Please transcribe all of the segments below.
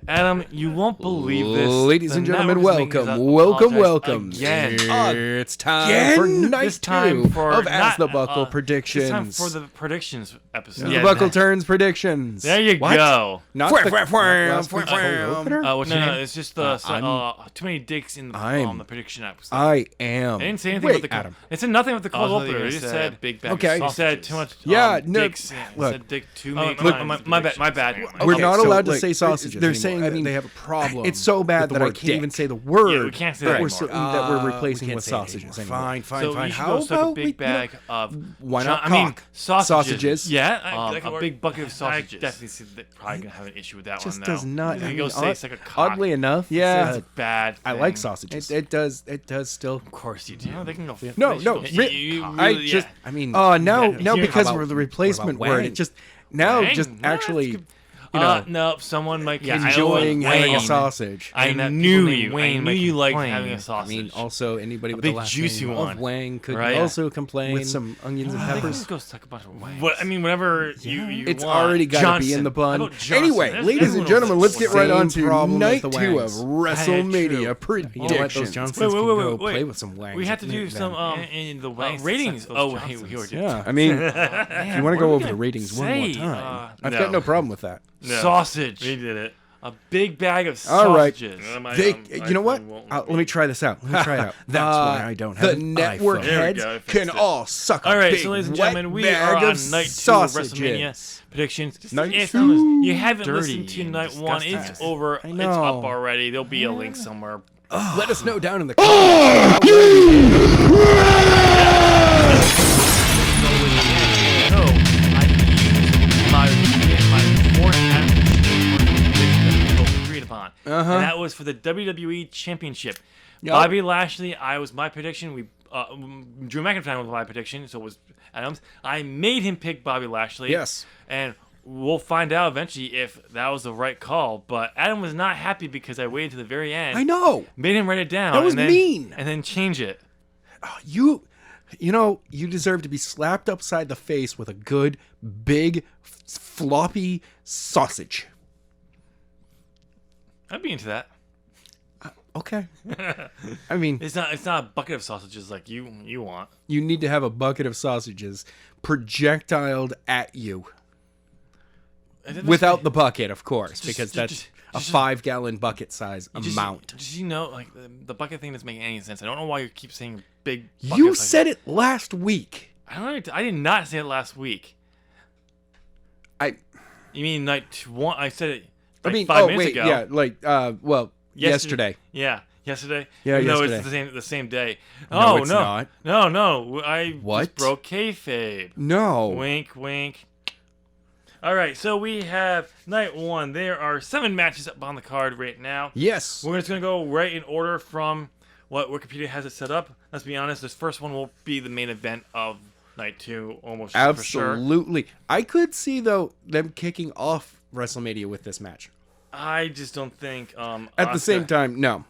Adam, you won't believe this. Ladies and gentlemen, welcome. Again. It's time for night two of As the Buckle Predictions. It's time for the predictions episode. The Buckle Turns Predictions. There you go. Not No, the it's just too many dicks in the prediction episode. I am. They didn't say anything about the Adam. They said nothing about the cold opener. They just said big bag. Okay. Of They sausages. said too much. Dicks. Look, Said dick too Oh, many look, times. my bad. We're Okay, not so, allowed to like, say sausages. They're anymore. saying I mean, they have a problem. it's so bad with the that I word can't dick. even say the word Yeah, we can't say that that we're anymore. that we're We replacing can't with say it sausages anymore. anymore. Fine. So you should go suck a big bag of. Why not I mean, cock? sausages. Yeah, A big bucket of sausages. I Definitely see that probably gonna have an issue with that Just one. Though. does not. You I go mean, say suck a cock. oddly enough, That's yeah, a bad. I thing. like sausages. It does still. Of course you do. No, they can go. No, they no, should go- re- you I really- just. yeah. I mean, no, here, because how we're the replacement what about word. wang? It just now, Wang? just No, that's actually, good. you know, No, someone might enjoying having a Wayne. sausage. I And that knew people you. named I Wayne knew might you liked complain. having a I sausage. mean, also anybody with big the last juicy name one. of Wang could Right? also complain with some onions and They can peppers. just go suck a bunch of wangs. I mean, whenever you It's want. already got to be Johnson. in the bun. How about Johnson? Anyway, There's- ladies and everyone gentlemen, knows let's get right same on to problem as night the 2 of wangs. WrestleMania true. You know what? Predictions. Those Johnsons Wait, can go wait. play with some wangs. We have to do Then. some in the wangs ratings. those Oh, wait, Johnsons. we were Yeah, I mean, if you want to go over the ratings one more say? time, I've got no problem with that. Sausage. We did it. A big bag of All right. sausages. You know what? Let me try this out. Let me try it out. That's why I don't have The an network iPhone. There we heads go, I fixed can it. all suck a All right, big so ladies and wet gentlemen, we bag are on of night 2 of sausages. WrestleMania predictions. Night If two. you haven't Dirty listened to and night 1, it's disgusting. over. I It's know. up already. There'll be a link somewhere. Let us know down in the comments. No, I used my forecast that people agreed upon, and that was for the WWE Championship. Yep. Bobby Lashley, was my prediction. Drew McIntyre was my prediction, so it was Adams. I made him pick Bobby Lashley. Yes. And we'll find out eventually if that was the right call. But Adam was not happy because I waited to the very end. I know. Made him write it down. That was and then, mean. And then change it. You know, you deserve to be slapped upside the face with a good, big, floppy sausage. I'd be into that. Okay. I mean, It's not a bucket of sausages like you want. you need to have a bucket of sausages projectiled at you. Without the bucket, of course, because that's a 5-gallon bucket size amount. Just you know, like the bucket thing doesn't make any sense. I don't know why you keep saying big. You buckets like said it last week. that. I don't know. I did not say it last week. I You mean night 1? I said it. Like I mean, 5 minutes ago. yeah, like, well, yesterday. Yeah, yesterday. Yeah, Even though yesterday. it's the same day. No, Oh it's no, not. no! I What? just broke kayfabe. No. Wink, wink. All right, so we have night 1. There are 7 matches up on the card right now. Yes. We're just gonna go right in order from what Wikipedia has it set up. Let's be honest. This first one will be the main event of night 2, almost for sure. Absolutely. I could see, though, them kicking off WrestleMania with this match. I just don't think. At the same time, no.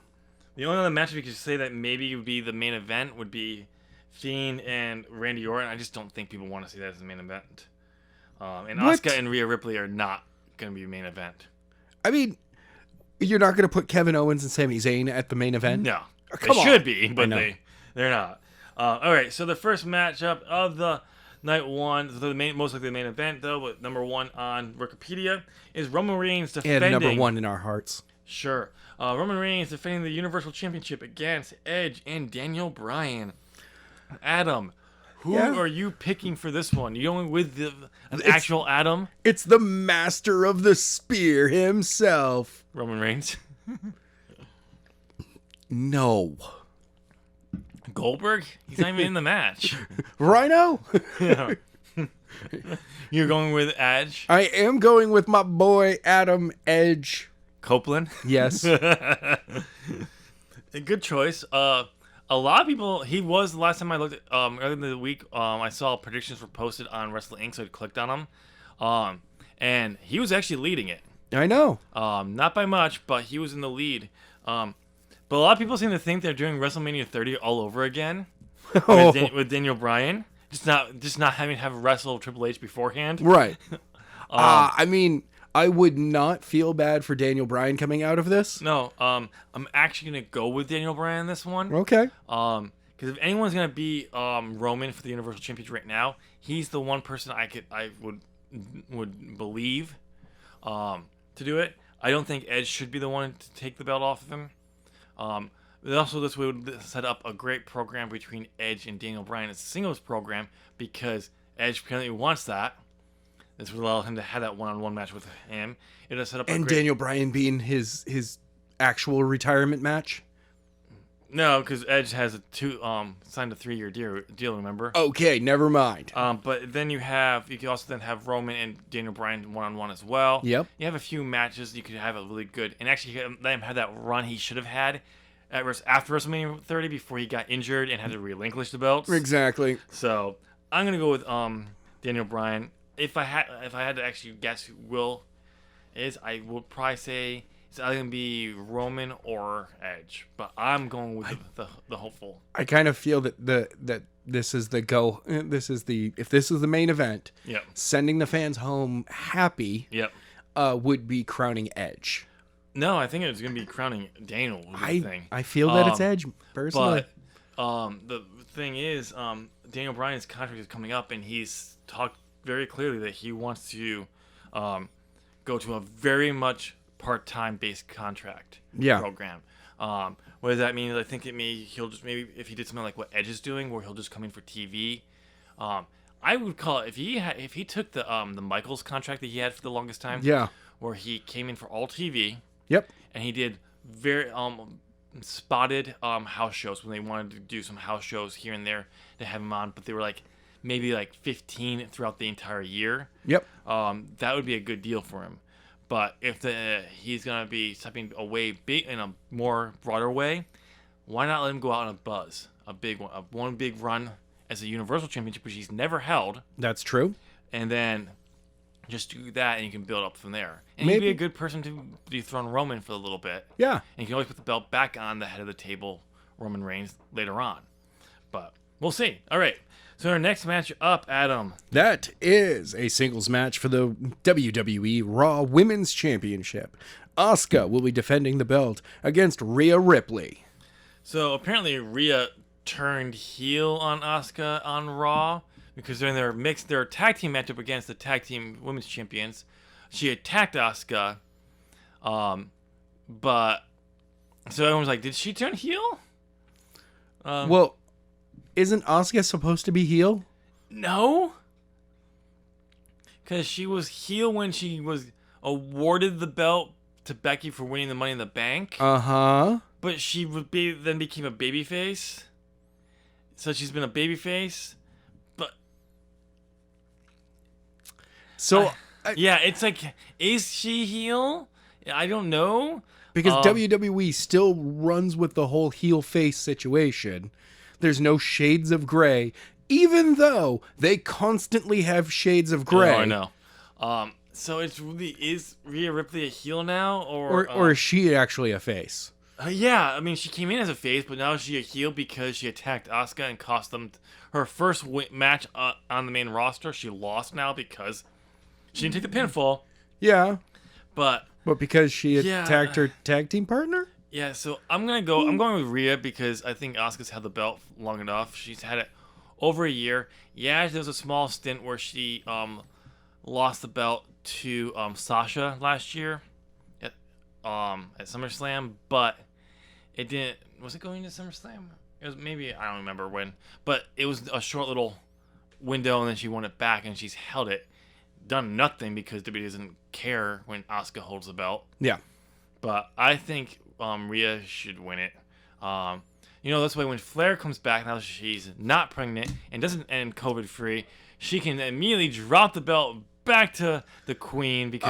The only other match we could say that maybe would be the main event would be Fiend and Randy Orton. I just don't think people want to see that as the main event. And What? Asuka and Rhea Ripley are not going to be main event. I mean, you're not going to put Kevin Owens and Sami Zayn at the main event? No, come they on. should be, I but know. they're not. All right, so the first matchup of the night 1, most likely the main event though, but number 1 on Wikipedia is Roman Reigns defending. And number 1 in our hearts. Sure. Roman Reigns defending the Universal Championship against Edge and Daniel Bryan. Adam, who Yeah. are you picking for this one? You going with an actual Adam? It's the master of the spear himself. Roman Reigns? No. Goldberg? He's not even in the match. Rhino? You're going with Edge? I am going with my boy Adam Edge. Copeland? Yes. A good choice. A lot of people, he was, the last time I looked at, earlier in the week, I saw predictions were posted on Wrestling Inc., so I clicked on them. And he was actually leading it. I know. Not by much, but he was in the lead. But a lot of people seem to think they're doing WrestleMania 30 all over again with Daniel Bryan. Just not having to have wrestled Triple H beforehand. Right. I mean, I would not feel bad for Daniel Bryan coming out of this. No, I'm actually gonna go with Daniel Bryan in this one. Okay. Because if anyone's gonna be Roman for the Universal Championship right now, he's the one person I would believe to do it. I don't think Edge should be the one to take the belt off of him. Also, this would set up a great program between Edge and Daniel Bryan. It's a singles program because Edge apparently wants that. This would allow him to have that one-on-one match with him. It'll set up And Daniel Bryan being his actual retirement match. No, because Edge has signed a 3-year deal. Remember? Okay, never mind. But then you can also then have Roman and Daniel Bryan one-on-one as well. Yep. You have a few matches. You could have a really good, and actually let him have that run he should have had after WrestleMania 30 before he got injured and had to relinquish the belts. Exactly. So I'm gonna go with Daniel Bryan. If I had to actually guess who will is, I would probably say it's either gonna be Roman or Edge, but I'm going with the hopeful. I kind of feel that this is the go. If this is the main event, Yep. sending the fans home happy. Yep. Would be crowning Edge. No, I think it's gonna be crowning Daniel. I feel that it's Edge personally. But the thing is, Daniel Bryan's contract is coming up, and he's talked very clearly that he wants to go to a very much part-time based contract program. What does that mean? I think he'll just maybe if he did something like what Edge is doing, where he'll just come in for TV. I would call it if he took the Michaels contract that he had for the longest time. Yeah. Where he came in for all TV. Yep. And he did very spotted house shows when they wanted to do some house shows here and there to have him on, but they were maybe 15 throughout the entire year. Yep. That would be a good deal for him. But if he's gonna be stepping away big in a more broader way, why not let him go out on a buzz, a big one, one big run as a Universal Championship, which he's never held, That's true. and then just do that, and you can build up from there. And Maybe. he'd be a good person to dethrone Roman for a little bit. Yeah. And you can always put the belt back on the head of the table, Roman Reigns, later on. But we'll see. All right. So our next match up, Adam. That is a singles match for the WWE Raw Women's Championship. Asuka will be defending the belt against Rhea Ripley. So apparently Rhea turned heel on Asuka on Raw because during their tag team matchup against the tag team women's champions, she attacked Asuka. But so everyone was like, did she turn heel? Well, isn't Asuka supposed to be heel? No. Because she was heel when she was awarded the belt to Becky for winning the Money in the Bank. Uh-huh. But she then became a babyface. So she's been a babyface. But So, yeah, it's is she heel? I don't know. because WWE still runs with the whole heel face situation. There's no shades of gray, even though they constantly have shades of gray. Oh, I know. So is Rhea Ripley a heel now, Or is she actually a face? Yeah, I mean, she came in as a face, but now is she a heel because she attacked Asuka and cost them her first match on the main roster. She lost now because she didn't take the pinfall. Yeah. But because she attacked her tag team partner? yeah, so I'm going with Rhea because I think Asuka's had the belt long enough. She's had it over a year. Yeah, there was a small stint where she lost the belt to Sasha last year at SummerSlam, but it didn't. Was it going to SummerSlam? It was maybe, I don't remember when, but it was a short little window, and then she won it back, and she's held it. Done nothing because WWE doesn't care when Asuka holds the belt. Yeah. But I think Rhea should win it. That's why when Flair comes back, now she's not pregnant and doesn't end COVID free, she can immediately drop the belt back to the Queen because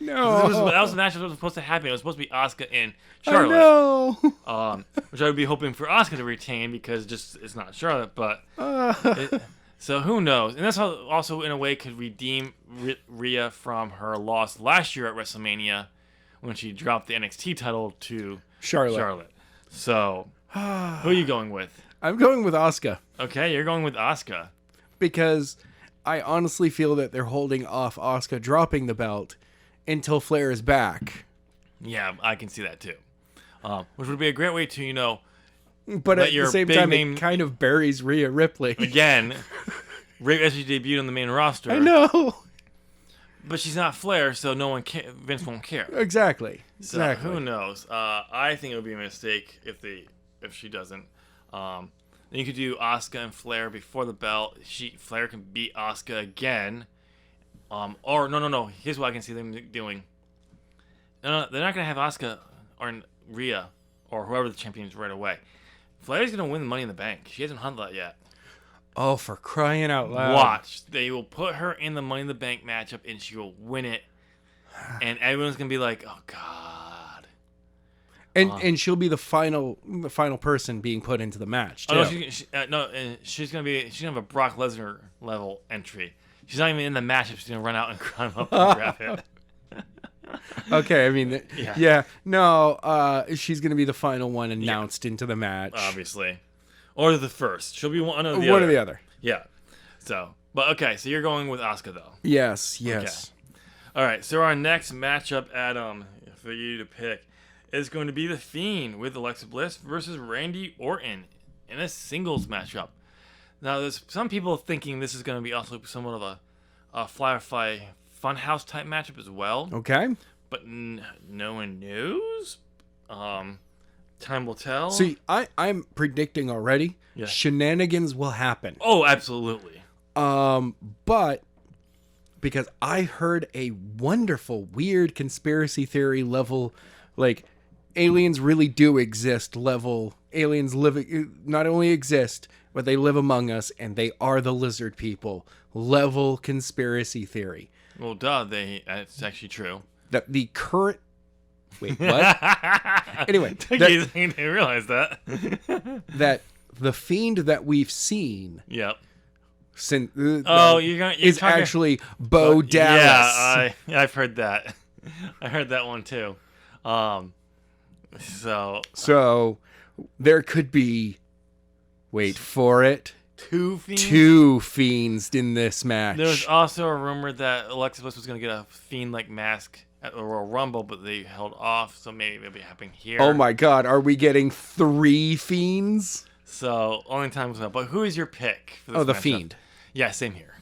No. that was the match that was supposed to happen. It was supposed to be Asuka and Charlotte. No. Which I would be hoping for Asuka to retain because it's not Charlotte, but so who knows? And that's how also in a way could redeem Rhea from her loss last year at WrestleMania when she dropped the NXT title to Charlotte. So who are you going with? I'm going with Asuka. Okay, you're going with Asuka. Because I honestly feel that they're holding off Asuka dropping the belt until Flair is back. Yeah, I can see that too. Which would be a great way to, But let at your the same big time, name- it kind of buries Rhea Ripley. again, right as she debuted on the main roster. I know. But she's not Flair, so Vince won't care. Exactly. So Exactly. who knows? I think it would be a mistake if she doesn't. Then you could do Asuka and Flair before the belt. Flair can beat Asuka again. Or no. Here's what I can see them doing. No, they're not gonna have Asuka or Rhea or whoever the champion is right away. Flair's gonna win the Money in the Bank. She hasn't won that yet. Oh, for crying out loud. Watch. They will put her in the Money in the Bank matchup and she will win it. And everyone's going to be like, oh, God. And she'll be the final person being put into the match, too. Oh, no, she's going to have a Brock Lesnar level entry. She's not even in the matchup. She's going to run out and climb up and grab him. Okay, I mean, Yeah. no, she's going to be the final one announced into the match. Obviously. Or the first. She'll be one or the other. One or the other. Yeah. So, but okay, so you're going with Asuka, though. Yes. All right, so our next matchup, Adam, for you to pick, is going to be The Fiend with Alexa Bliss versus Randy Orton in a singles matchup. Now, there's some people thinking this is going to be also somewhat of a Firefly Funhouse type matchup as well. Okay. But no one knows. Time will tell. See, I'm predicting already. Yeah. Shenanigans will happen. Oh, absolutely. But because I heard a wonderful, weird conspiracy theory level, like aliens really do exist level. Aliens not only exist, but they live among us, and they are the lizard people level conspiracy theory. Well, duh, that's actually true. That the current... Wait, what? Anyway, I didn't realize that. that the Fiend that we've seen... Yep. Since you're is talking, actually Bo Dallas. Yeah, I've heard that. I heard that one too. So there could be, wait for it, two Fiends in this match. There was also a rumor that Alexa Bliss was going to get a Fiend-like mask at the Royal Rumble, but they held off, so maybe it'll be happening here. Oh my God, are we getting 3 Fiends? So only time will tell. But who is your pick for this the matchup? Fiend. Yeah, same here.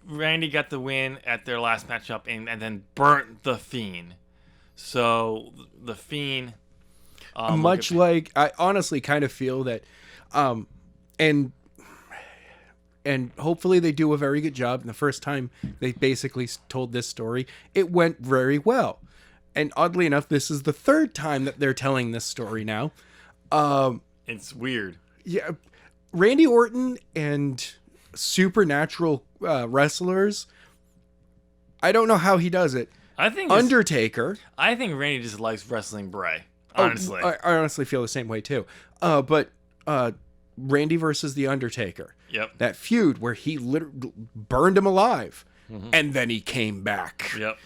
Randy got the win at their last matchup and then burnt the Fiend. So the Fiend, much like I honestly kind of feel that, and hopefully they do a very good job. And the first time they basically told this story, it went very well. And oddly enough, this is the 3rd time that they're telling this story now. It's weird. Yeah, Randy Orton and supernatural wrestlers. I don't know how he does it. I think Undertaker. I think Randy just likes wrestling Bray. Honestly, I honestly feel the same way too. But Randy versus the Undertaker. Yep. That feud where he literally burned him alive, and then he came back. Yep.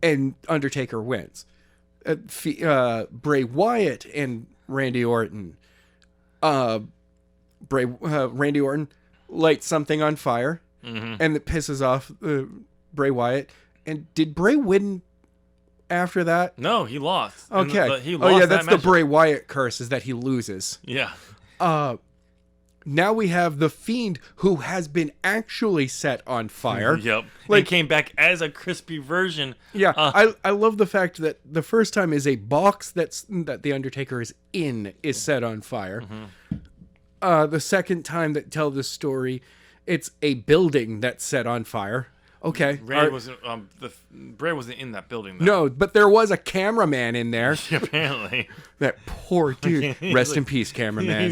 And Undertaker wins. Bray Wyatt and Randy Orton. Randy Orton lights something on fire, and it pisses off Bray Wyatt. And did Bray win after that? No, he lost. Okay. He lost that's that the Bray Wyatt curse, is that he loses. Yeah. Now we have the Fiend, who has been actually set on fire. Yep. Like, he came back as a crispy version. Yeah, I love the fact that the first time is a box that the Undertaker is in is set on fire. The second time that tell this story, it's a building that's set on fire. Okay. Bray wasn't in that building, though. No, but there was a cameraman in there. Apparently. That poor dude. Rest in peace, cameraman.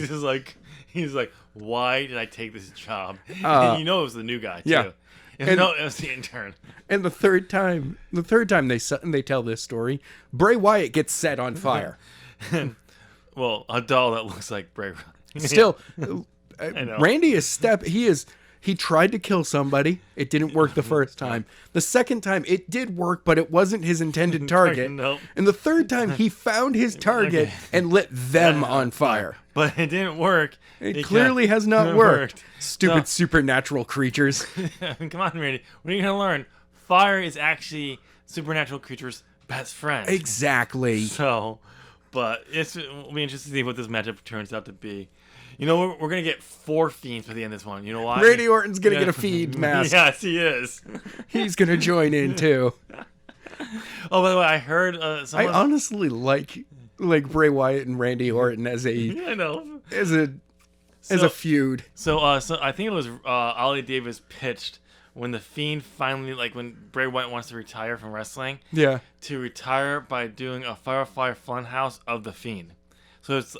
He's like, why did I take this job? And it was the new guy, too. Yeah. It was the intern. And the third time they tell this story, Bray Wyatt gets set on fire. Well, a doll that looks like Bray. Still, I know. Randy is He tried to kill somebody. It didn't work the first time. The second time, it did work, but it wasn't his intended target. Nope. And the third time, he found his target and lit them on fire. But it didn't work. It clearly has not worked. Stupid supernatural creatures. Come on, Randy. What are you going to learn? Fire is actually supernatural creatures' best friend. Exactly. So, but it'll be interesting to see what this matchup turns out to be. You know, we're going to get 4 Fiends by the end of this one. You know why? Randy Orton's going to get a Fiend mask. Yes, he is. He's going to join in, too. Oh, by the way, I heard I honestly like Bray Wyatt and Randy Orton as a I know. as a feud. So I think it was Ollie Davis pitched when the Fiend finally, like when Bray Wyatt wants to retire from wrestling, Yeah. to retire by doing a Firefly Funhouse of the Fiend. So it's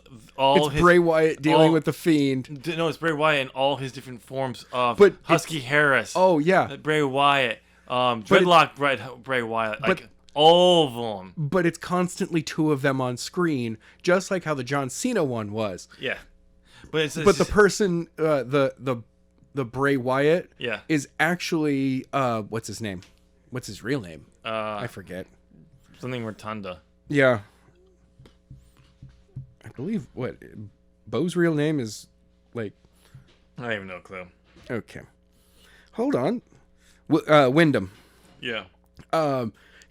Bray Wyatt dealing with the Fiend. No, it's Bray Wyatt in all his different forms of But Husky Harris. Oh, yeah. Bray Wyatt, Dreadlock Bray Wyatt, like all of them. But it's constantly 2 of them on screen, just like how the John Cena one was. Yeah, but the person, the Bray Wyatt, is actually what's his name? What's his real name? I forget. Something Rotunda. Yeah. I believe Bo's real name is like. I have no clue. Okay, hold on. Wyndham. Yeah.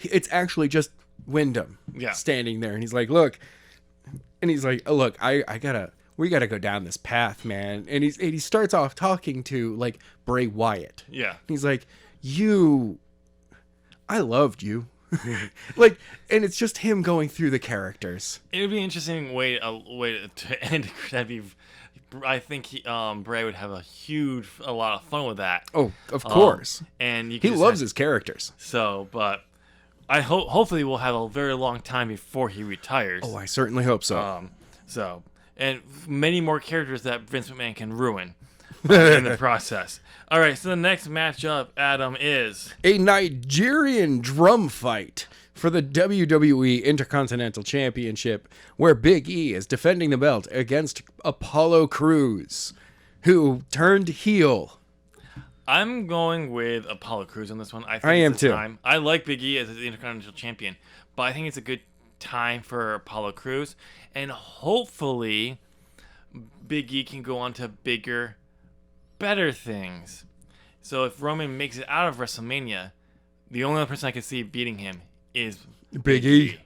It's actually just Wyndham. Yeah. Standing there, and he's like, "Look," and he's like, "Oh, look, we gotta go down this path, man." And he starts off talking to like Bray Wyatt. Yeah. He's like, I loved you. Like, and it's just him going through the characters. It would be an interesting way to end. That'd be, I think Bray would have a lot of fun with that. Oh, of course. And he loves his characters. So, but I hopefully we'll have a very long time before he retires. Oh, I certainly hope so. And many more characters that Vince McMahon can ruin in the process. All right, so the next matchup, Adam, is a Nigerian drum fight for the WWE Intercontinental Championship, where Big E is defending the belt against Apollo Crews, who turned heel. I'm going with Apollo Crews on this one. I am too. I like Big E as the Intercontinental Champion, but I think it's a good time for Apollo Crews, and hopefully Big E can go on to bigger, better things. So if Roman makes it out of WrestleMania, the only other person I can see beating him is Big E.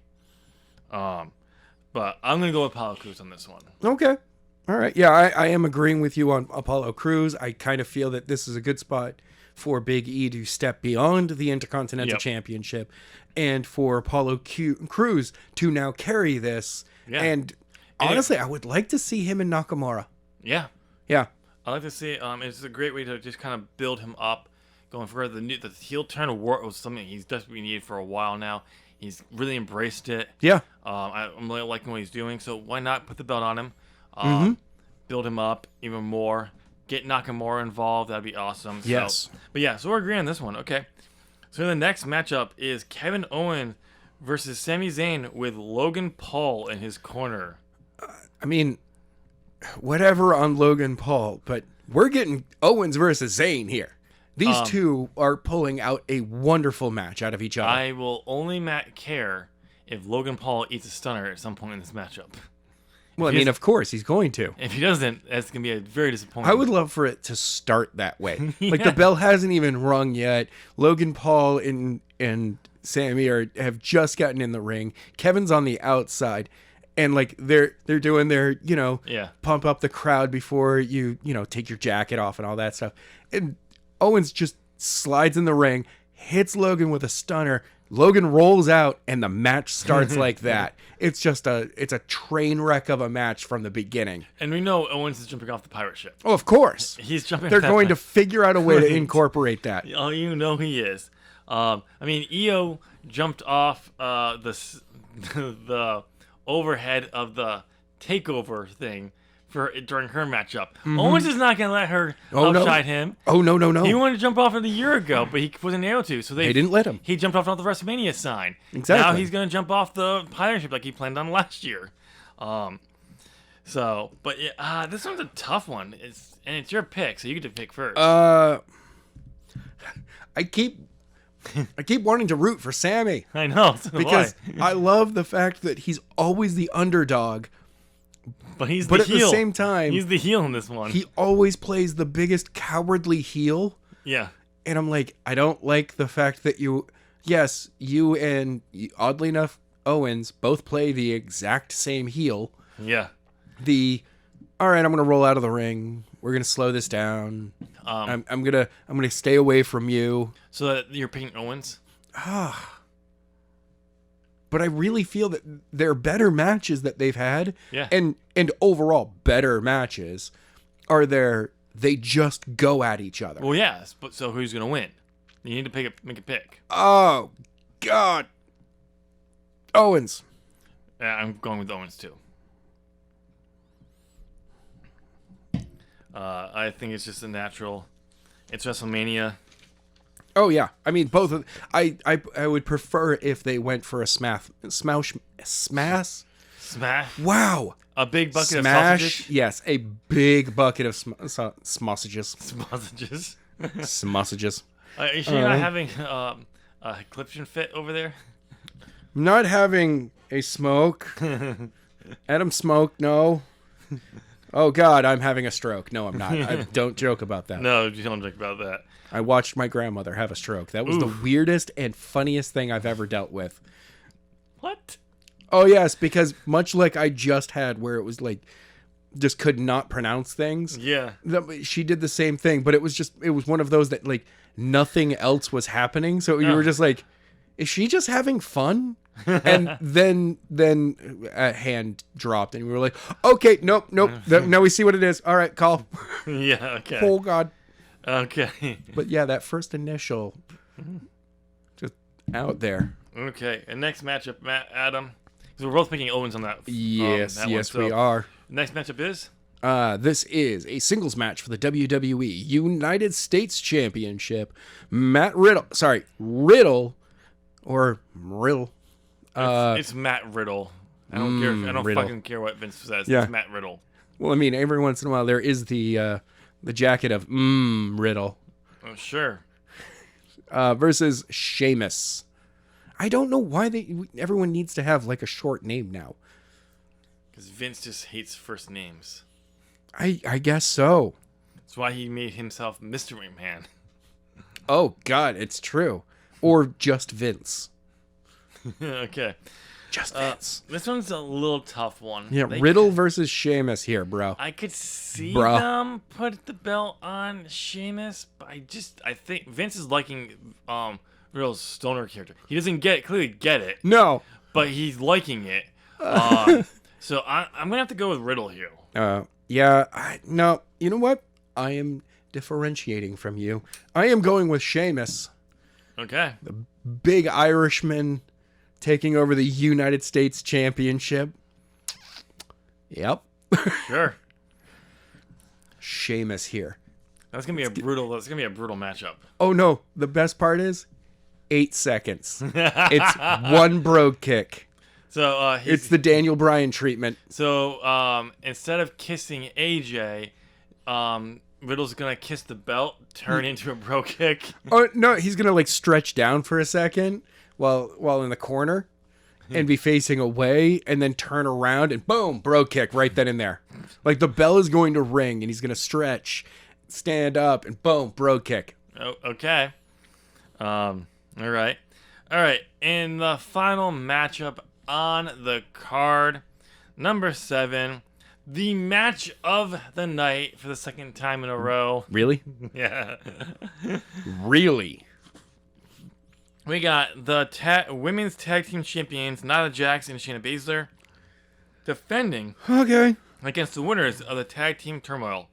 But I'm going to go with Apollo Crews on this one. Okay. All right. Yeah, I am agreeing with you on Apollo Crews. I kind of feel that this is a good spot for Big E to step beyond the Intercontinental Championship and for Apollo Crews to now carry this. Yeah. And honestly, I would like to see him in Nakamura. Yeah. Yeah. I like to see it's a great way to just kind of build him up going further. The heel turn was something he's desperately needed for a while now. He's really embraced it. Yeah. I'm really liking what he's doing. So why not put the belt on him? Build him up even more. Get Nakamura involved. That'd be awesome. Yes. So we're agreeing on this one. Okay. So the next matchup is Kevin Owens versus Sami Zayn with Logan Paul in his corner. I mean, whatever on Logan Paul, but we're getting Owens versus Zayn here. These two are pulling out a wonderful match out of each other. I will only care if Logan Paul eats a stunner at some point in this matchup. Well, I mean, of course, he's going to. If he doesn't, that's going to be a very disappointing. I would love for it to start that way. Like, the bell hasn't even rung yet. Logan Paul and Sammy have just gotten in the ring. Kevin's on the outside. And, like, they're doing their, pump up the crowd before you take your jacket off and all that stuff. And Owens just slides in the ring, hits Logan with a stunner. Logan rolls out, and the match starts like that. It's a train wreck of a match from the beginning. And we know Owens is jumping off the pirate ship. Oh, of course. He's jumping. They're going to figure out a way to incorporate that. Oh, you know he is. I mean, Io jumped off the overhead of the takeover thing during her matchup. Owens is not going to let her outshine him. Oh, no. He wanted to jump off it a year ago, but he wasn't able to. So they didn't let him. He jumped off the WrestleMania sign. Exactly. Now he's going to jump off the pirate ship like he planned on last year. So, but yeah, this one's a tough one. It's your pick, so you get to pick first. I keep wanting to root for Sammy I know, so do because I. I love the fact that he's always the underdog, But he's but the at heel. the same time, He's the heel in this one. he always plays the biggest cowardly heel. Yeah. And I'm like, I don't like the fact that you and, oddly enough, Owens both play the exact same heel. Yeah. All right, I'm gonna roll out of the ring. We're gonna slow this down. I'm gonna stay away from you. So that you're picking Owens? But I really feel that their better matches that they've had, Yeah. and overall better matches, they just go at each other. Well, yes. But so who's gonna win? You need to make a pick. Oh, God. Owens. Yeah, I'm going with Owens too. I think it's just a natural. It's WrestleMania. Oh yeah, I mean both of. I would prefer if they went for a smash. Smash. Wow. A big bucket Smash. of sausages. Yes, a big bucket of sausages. Sausages. Sausages. Are you sure you're not having a eclipsion fit over there? Not having a smoke. Adam smoke. No. Oh God, I'm having a stroke. No, I'm not. Don't joke about that. No, you don't think about that. I watched my grandmother have a stroke. That was the weirdest and funniest thing I've ever dealt with. What? Oh yes, because much like I just had, where it was like, just could not pronounce things. Yeah. She did the same thing, but it was one of those that like nothing else was happening. So you were just like, is she just having fun? And then a hand dropped, and we were like, okay, nope. Now we see what it is. All right, call. Yeah. Okay. Oh God. Okay. But yeah, that first initial, just out there. Okay. And next matchup, Adam. So we're both picking Owens on that. Yes, that yes, one. we So, are. Next matchup is. This is a singles match for the WWE United States Championship. Riddle. It's Matt Riddle. I don't care. I don't Riddle. fucking care what Vince says. Yeah. It's Matt Riddle. Well, I mean, every once in a while there is the jacket of Riddle Oh, sure. versus Sheamus. I don't know why everyone needs to have like a short name now. Because Vince just hates first names. I guess so. That's why he made himself Mr. McMahon. Oh God, it's true. Or just Vince. Okay. Just Vince. This one's a little tough one. Yeah, Riddle versus Sheamus here, bro. I could see Bruh. them put the belt on Sheamus, but I think Vince is liking Riddle's stoner character. He doesn't clearly get it, No. but he's liking it. So I'm gonna have to go with Riddle here. No. You know what? I am differentiating from you. I am going with Sheamus, Okay. big Irishman, taking over the United States Championship. Yep. Sure. Sheamus here. That's gonna be a brutal matchup. Oh no, the best part is 8 seconds. It's one brogue kick. So It's the Daniel Bryan treatment. So instead of kissing AJ, Riddle's gonna kiss the belt, turn into a bro kick. Oh no, he's gonna like stretch down for a second while in the corner and be facing away, and then turn around and boom, bro kick right then and there. Like the bell is going to ring, and he's gonna stretch, stand up, and boom, bro kick. Oh, okay. All right. And the final matchup on the card, number 7, the match of the night for the second time in a row. Really? Yeah. Really? We got the women's tag team champions, Nia Jax and Shayna Baszler, defending Okay. against the winners of the tag team turmoil.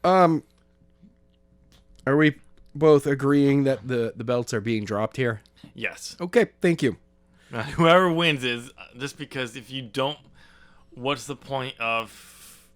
Are we both agreeing that the belts are being dropped here? Yes. Okay, thank you. Whoever wins is just because if you don't, what's the point of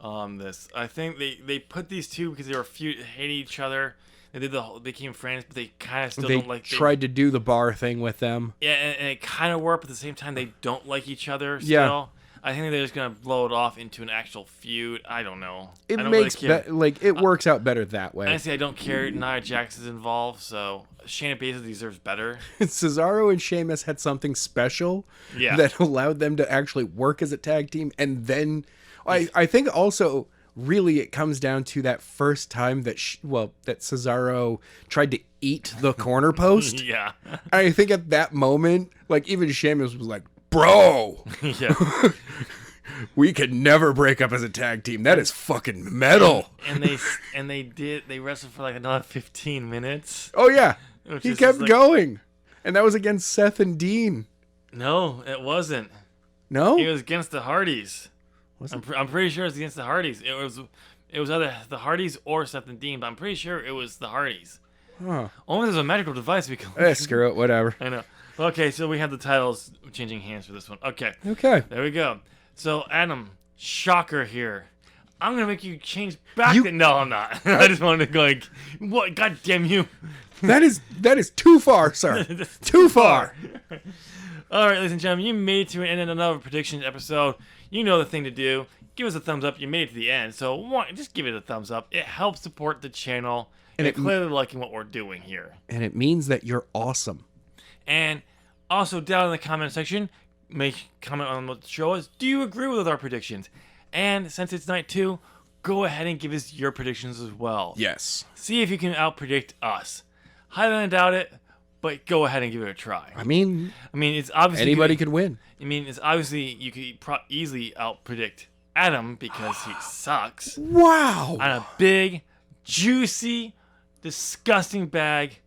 this? I think they put these two because they were hated each other. They became friends, but they kind of still They don't like. tried to do the bar thing with them. Yeah, and it kind of worked, but at the same time they don't like each other. Still. Yeah. I think they're just gonna blow it off into an actual feud. I don't know. It I don't makes really care. it works out better that way. Honestly, I don't care. Nia Jax is involved, so Shayna Baszler deserves better. Cesaro and Sheamus had something special Yeah. that allowed them to actually work as a tag team, and then I think also really it comes down to that first time that that Cesaro tried to eat the corner post. Yeah. I think at that moment, like even Sheamus was like, "Bro, Yeah. we could never break up as a tag team. That is fucking metal." And they wrestled for like another 15 minutes. Oh yeah, Which he is kept like- going, and that was against Seth and Dean. No, it wasn't. No, It was against the Hardys. Was I'm pretty sure it was against the Hardys. It was either the Hardys or Seth and Dean, but I'm pretty sure it was the Hardys. Huh. Only there's a magical device we can. Screw it, whatever. I know. Okay, so we have the titles changing hands for this one. Okay, Okay. there we go. So Adam, shocker here. I'm gonna make you change back. No, I'm not. I just wanted to go like, what? God damn you! That is too far, sir. Too far. All right, ladies and gentlemen, you made it to an end of another predictions episode. You know the thing to do. Give us a thumbs up. You made it to the end, so just give it a thumbs up. It helps support the channel, and you're clearly liking what we're doing here. And it means that you're awesome. And also down in the comment section, make comment on what the show is. Do you agree with our predictions? And since it's night 2, go ahead and give us your predictions as well. Yes. See if you can outpredict us. Highly doubt it, but go ahead and give it a try. I mean, it's obviously anybody could win. it's obviously you could easily outpredict Adam because he sucks Wow. on a big, juicy, disgusting bag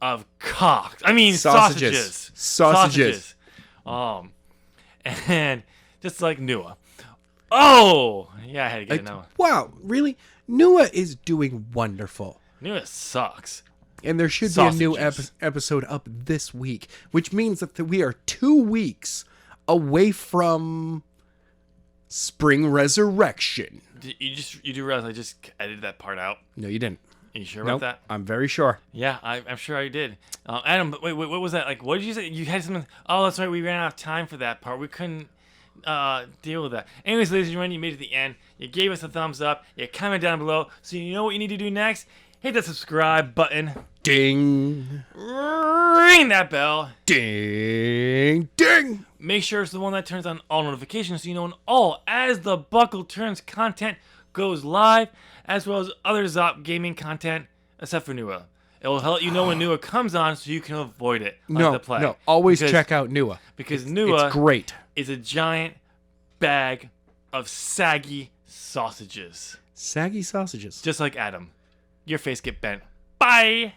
of cock. Sausages. Sausages. And just like Nua. Oh, yeah, I had to get another one. Wow, really? Nua is doing wonderful. Nua sucks. And there should be a new Sausages. episode up this week, which means that we are 2 weeks away from Spring Resurrection. You do realize I just edited that part out? No, you didn't. Are you sure Nope, about that? I'm very sure. Yeah, I'm sure I did. Adam, but wait, what was that? Like, what did you say? You had something. Oh, that's right. We ran out of time for that part. We couldn't deal with that. Anyways, ladies and gentlemen, you made it to the end. You gave us a thumbs up. You comment down below. So you know what you need to do next? Hit that subscribe button. Ding. Ring that bell. Ding. Ding. Make sure it's the one that turns on all notifications so you know when all As the Buckle Turns content goes live, as well as other Zop gaming content, except for Nua. It will let you know when Nua comes on so you can avoid it. Like the plague. No. Always check out Nua. Because Nua It's great. is a giant bag of saggy sausages. Saggy sausages. Just like Adam. Your face get bent. Bye!